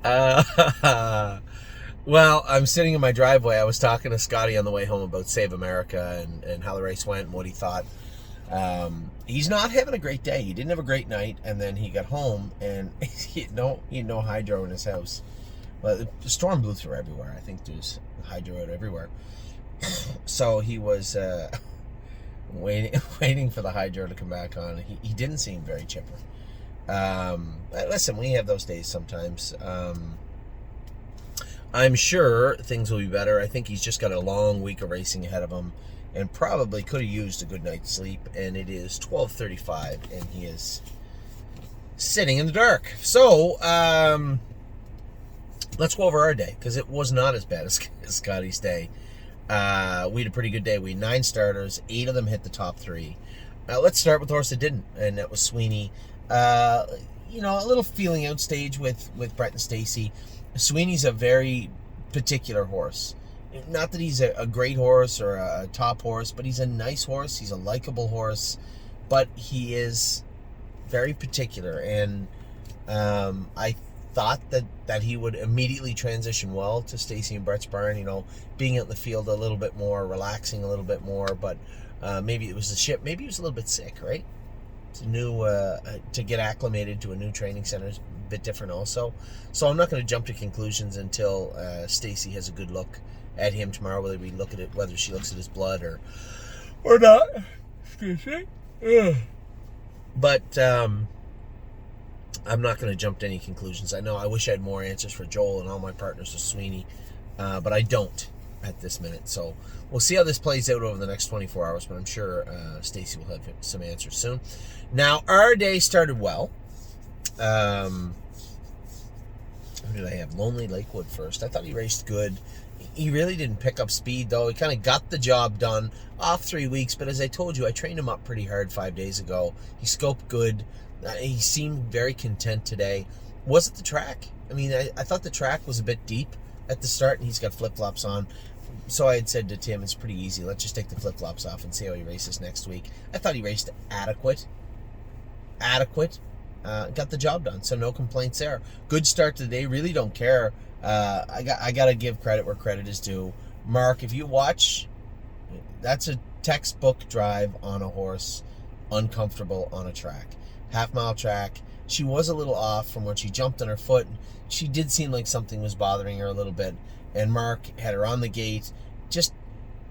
Uh, well, I'm sitting in my driveway. I was talking to Scotty on the way home about Save America and how the race went and what he thought. He's not having a great day. He didn't have a great night, and then he got home and he had no hydro in his house. Well, the storm blew through everywhere. I think there's hydro out everywhere. So he was waiting for the hydro to come back on. He didn't seem very chipper. Listen, we have those days sometimes. I'm sure things will be better. I think he's just got a long week of racing ahead of him and probably could have used a good night's sleep. And it is 12:35 and he is sitting in the dark. So, let's go over our day because it was not as bad as Scotty's day. We had a pretty good day. We had 9 starters. 8 of them hit the top 3. Let's start with the horse that didn't, and that was Sweeney. A little feeling out stage with Brett and Stacy. Sweeney's a very particular horse. Not that he's a great horse or a top horse, but he's a nice horse. He's a likable horse, but he is very particular. And I thought that he would immediately transition well to Stacy and Brett's barn. Being out in the field a little bit more, relaxing a little bit more. But maybe it was the ship. Maybe he was a little bit sick, right? To get acclimated to a new training center is a bit different also. So I'm not going to jump to conclusions until Stacy has a good look at him tomorrow, whether she looks at his blood or not. Excuse me. But I'm not going to jump to any conclusions. I wish I had more answers for Joel and all my partners with Sweeney, but I don't at this minute. So we'll see how this plays out over the next 24 hours, but I'm sure Stacy will have some answers soon. Now, our day started well. Who did I have? Lonely Lakewood first. I thought he raced good. He really didn't pick up speed, though. He kind of got the job done off 3 weeks, but as I told you, I trained him up pretty hard 5 days ago. He scoped good. He seemed very content today. Was it the track? I thought the track was a bit deep at the start, and he's got flip-flops on. So I had said to Tim, it's pretty easy. Let's just take the flip-flops off and see how he races next week. I thought he raced adequate. Got the job done, so no complaints there. Good start to the day. Really don't care. I got to give credit where credit is due. Mark, if you watch, that's a textbook drive on a horse, uncomfortable on a track. Half-mile track. She was a little off from when she jumped on her foot. She did seem like something was bothering her a little bit. And Mark had her on the gate.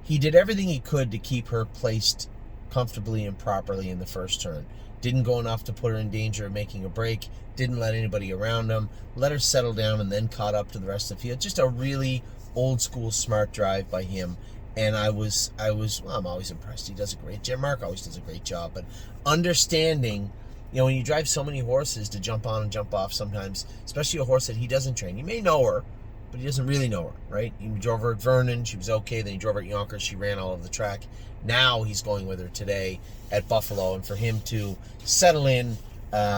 He did everything he could to keep her placed comfortably and properly in the first turn. Didn't go enough to put her in danger of making a break. Didn't let anybody around him. Let her settle down and then caught up to the rest of the field. Just a really old school smart drive by him. And I'm always impressed. He does a great job. Mark always does a great job. But understanding, when you drive so many horses to jump on and jump off sometimes, especially a horse that he doesn't train. You may know her, but he doesn't really know her, right? He drove her at Vernon. She was okay. Then he drove her at Yonkers. She ran all over the track. Now he's going with her today at Buffalo. And for him to settle in,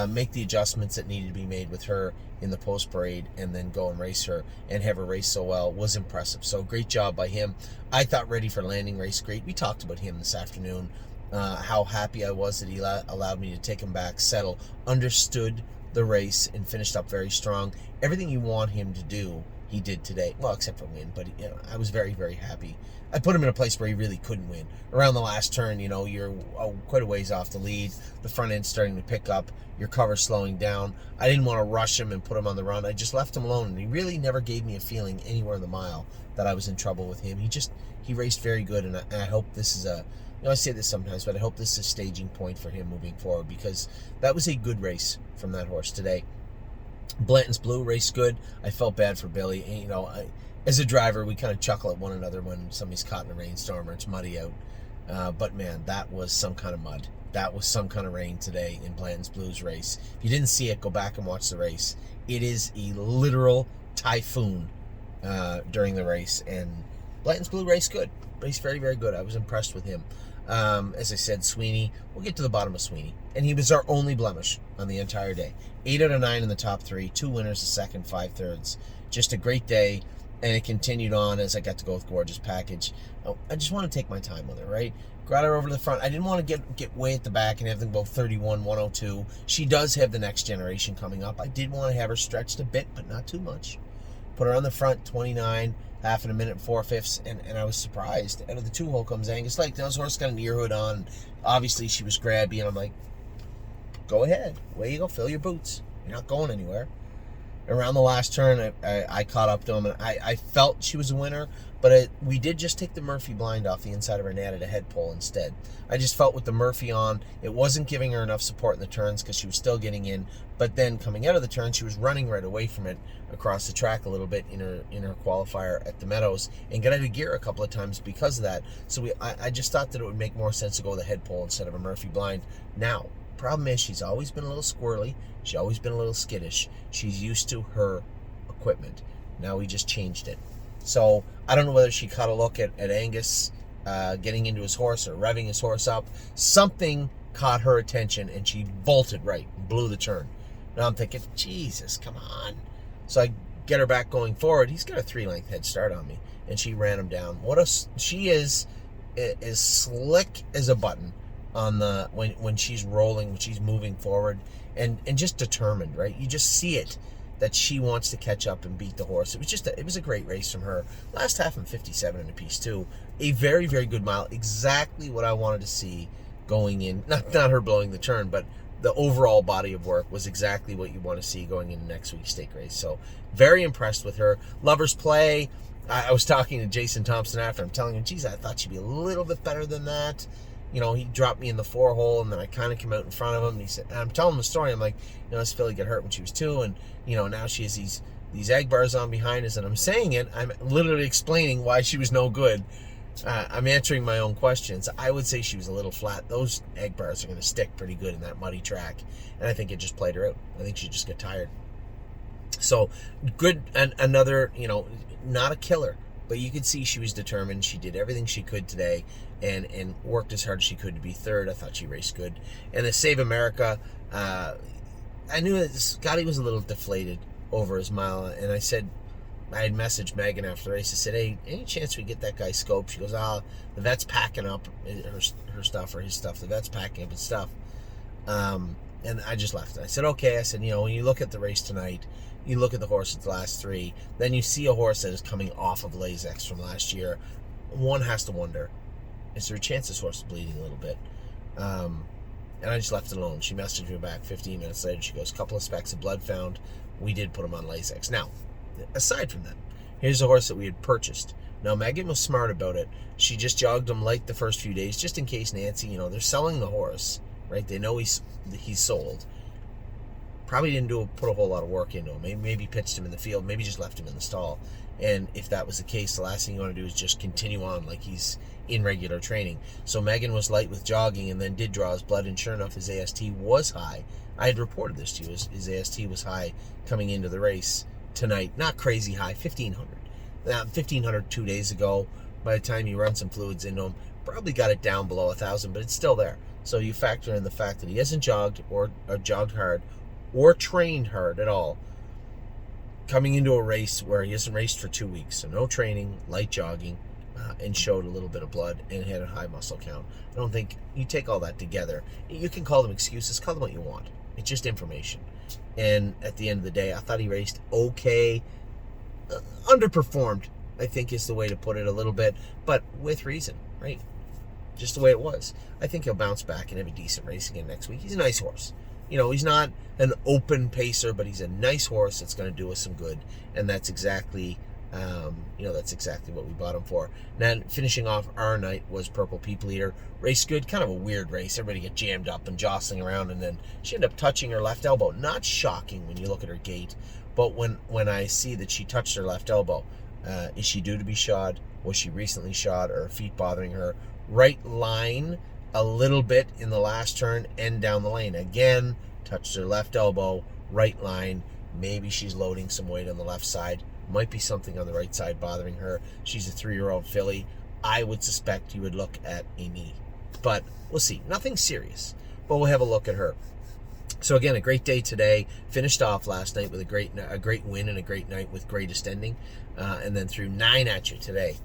make the adjustments that needed to be made with her in the post parade, and then go and race her and have her race so well was impressive. So great job by him. I thought Ready for Landing race great. We talked about him this afternoon, how happy I was that he allowed me to take him back, settle, understood the race, and finished up very strong. Everything you want him to do, he did today. Well, except for win, but I was very, very happy. I put him in a place where he really couldn't win. Around the last turn, you're quite a ways off the lead. The front end's starting to pick up. Your cover's slowing down. I didn't want to rush him and put him on the run. I just left him alone, and he really never gave me a feeling anywhere in the mile that I was in trouble with him. He raced very good, and I hope this is I say this sometimes, but I hope this is a staging point for him moving forward, because that was a good race from that horse today. Blanton's Blue raced good. I felt bad for Billy. And, as a driver, we kind of chuckle at one another when somebody's caught in a rainstorm or it's muddy out. But man, that was some kind of mud. That was some kind of rain today in Blanton's Blue's race. If you didn't see it, go back and watch the race. It is a literal typhoon during the race. And Blanton's Blue raced good. Raced very, very good. I was impressed with him. As I said, Sweeney, we'll get to the bottom of Sweeney. And he was our only blemish on the entire day. 8 out of 9 in the top 3, 2 winners, a second, 5 thirds. Just a great day. And it continued on as I got to go with Gorgeous Package. I just want to take my time with her, right? Got her over to the front. I didn't want to get way at the back and have them go 31, 102. She does have the next generation coming up. I did want to have her stretched a bit, but not too much. Put her on the front, 29, half in a minute, 4/5, and I was surprised. Out of the 2-hole comes Angus Lake. Now, this horse got an ear hood on. Obviously, she was grabby, and I'm like, go ahead. Away you go. Fill your boots. You're not going anywhere. Around the last turn, I caught up to him, and I felt she was a winner, but we did just take the Murphy blind off the inside of her net at a head pull instead. I just felt with the Murphy on, it wasn't giving her enough support in the turns because she was still getting in, but then coming out of the turn, she was running right away from it across the track a little bit in her qualifier at the Meadows and got out of gear a couple of times because of that. So I just thought that it would make more sense to go with a head pull instead of a Murphy blind. Now, problem is she's always been a little squirrely. She's always been a little skittish. She's used to her equipment. Now we just changed it. So I don't know whether she caught a look at Angus getting into his horse or revving his horse up. Something caught her attention and she vaulted right and blew the turn. Now I'm thinking, Jesus, come on. So I get her back going forward. He's got a 3-length head start on me. And she ran him down. She is as slick as a button on the when she's rolling, when she's moving forward, and just determined, right? You just see it that she wants to catch up and beat the horse. It was a great race from her. Last half in 57 and a piece too. A very, very good mile. Exactly what I wanted to see going in. Not her blowing the turn, but the overall body of work was exactly what you want to see going into next week's stake race. So very impressed with her. Lover's Play. I was talking to Jason Thompson after. I'm telling him, geez, I thought she'd be a little bit better than that. You know, he dropped me in the 4-hole, and then I kind of came out in front of him. And he said, and I'm telling him the story. I'm like, this filly got hurt when she was 2, and now she has these egg bars on behind us. And I'm saying it. I'm literally explaining why she was no good. I'm answering my own questions. I would say she was a little flat. Those egg bars are going to stick pretty good in that muddy track, and I think it just played her out. I think she just got tired. So good, and another, not a killer. But you could see she was determined. She did everything she could today and worked as hard as she could to be third. I thought she raced good. And the Save America, I knew that Scotty was a little deflated over his mile. And I had messaged Megan after the race. I said, hey, any chance we get that guy scoped? She goes, the vet's packing up her stuff or his stuff. The vet's packing up his stuff. And I just left it. I said, okay. I said, when you look at the race tonight, you look at the horse at the last 3, then you see a horse that is coming off of Lasix from last year. One has to wonder, is there a chance this horse is bleeding a little bit? And I just left it alone. She messaged me back 15 minutes later. She goes, a couple of specks of blood found. We did put him on Lasix. Now, aside from that, here's a horse that we had purchased. Now, Megan was smart about it. She just jogged him light the first few days, just in case Nancy, they're selling the horse, right? They know he's sold. Probably didn't put a whole lot of work into him. Maybe pitched him in the field. Maybe just left him in the stall. And if that was the case, the last thing you want to do is just continue on like he's in regular training. So Megan was light with jogging and then did draw his blood. And sure enough, his AST was high. I had reported this to you. His AST was high coming into the race tonight. Not crazy high, 1,500. Now, 1,500 2 days ago. By the time you run some fluids into him, probably got it down below 1,000, but it's still there. So you factor in the fact that he hasn't jogged or jogged hard or trained hard at all, coming into a race where he hasn't raced for 2 weeks. So no training, light jogging, and showed a little bit of blood and had a high muscle count. I don't think you take all that together. You can call them excuses, call them what you want. It's just information. And at the end of the day, I thought he raced okay. Underperformed, I think is the way to put it a little bit, but with reason, right? Just the way it was. I think he'll bounce back and have a decent race again next week. He's a nice horse. He's not an open pacer, but he's a nice horse that's going to do us some good. And that's exactly, that's exactly what we bought him for. Then finishing off our night was Purple People Eater. Race good, kind of a weird race. Everybody got jammed up and jostling around, and then she ended up touching her left elbow. Not shocking when you look at her gait, but when I see that she touched her left elbow, is she due to be shod? Was she recently shod, or her feet bothering her? Right line a little bit in the last turn and down the lane. Again, touched her left elbow, right line. Maybe she's loading some weight on the left side. Might be something on the right side bothering her. She's a 3-year-old filly. I would suspect you would look at a knee. But we'll see. Nothing serious. But we'll have a look at her. So again, a great day today. Finished off last night with a great win and a great night with greatest ending, and then threw 9 at you today.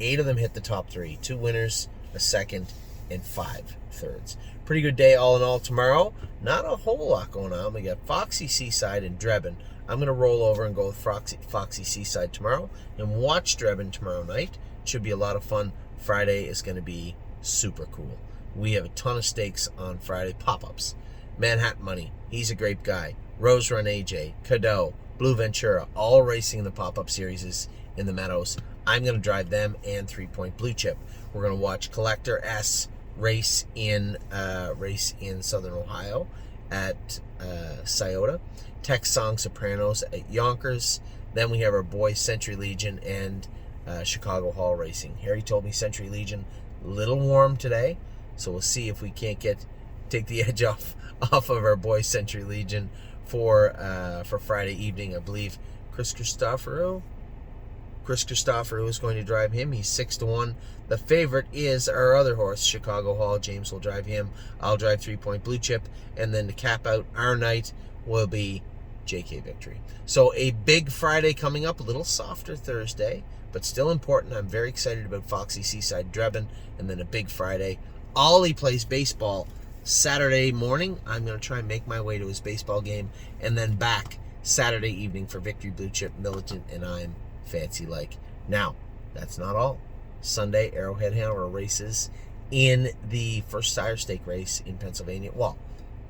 8 of them hit the top 3. 2 winners, a second, and 5 thirds. Pretty good day all in all. Tomorrow, not a whole lot going on. We got Foxy Seaside and Drebin. I'm going to roll over and go with Foxy Seaside tomorrow and watch Drebin tomorrow night. Should be a lot of fun. Friday is going to be super cool. We have a ton of stakes on Friday. Pop-ups. Manhattan Money. He's a great guy. Rose Run AJ. Cadeau. Blue Ventura. All racing in the pop-up series in the Meadows. I'm going to drive them and 3 Point Blue Chip. We're going to watch Collector S race in Southern Ohio at Scioto. Tex Song Sopranos at Yonkers. Then we have our boys Century Legion and Chicago Hall Racing. Harry told me Century Legion a little warm today, so we'll see if we can't take the edge off of our boys Century Legion for Friday evening. I believe Chris Christoforou is going to drive him. He's 6-1. The favorite is our other horse, Chicago Hall. James will drive him. I'll drive 3 Point Blue Chip, and then to cap out our night will be JK Victory. So a big Friday coming up, a little softer Thursday, but still important. I'm very excited about Foxy Seaside Drebin, and then a big Friday. Ollie plays baseball Saturday morning. I'm going to try and make my way to his baseball game, and then back Saturday evening for Victory Blue Chip, Militant, and I'm Fancy Like. Now, that's not all. Sunday, Arrowhead Hanover races in the first Sire Stake race in Pennsylvania. Well,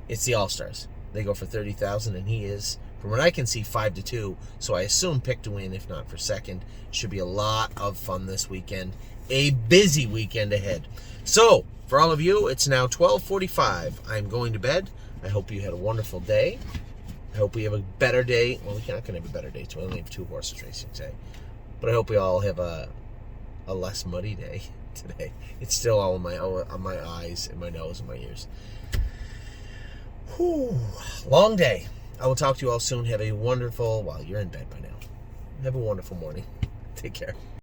it's the All-Stars. They go for $30,000, and he is, from what I can see, 5-2. So I assume pick to win, if not for second. Should be a lot of fun this weekend. A busy weekend ahead. So, for all of you, it's now 12:45. I'm going to bed. I hope you had a wonderful day. I hope we have a better day. Well, we're not going to have a better day. We only have 2 horses racing today. But I hope we all have a less muddy day today. It's still all on my eyes and my nose and my ears. Whew. Long day. I will talk to you all soon. Have a wonderful, well, you're in bed by now. Have a wonderful morning. Take care.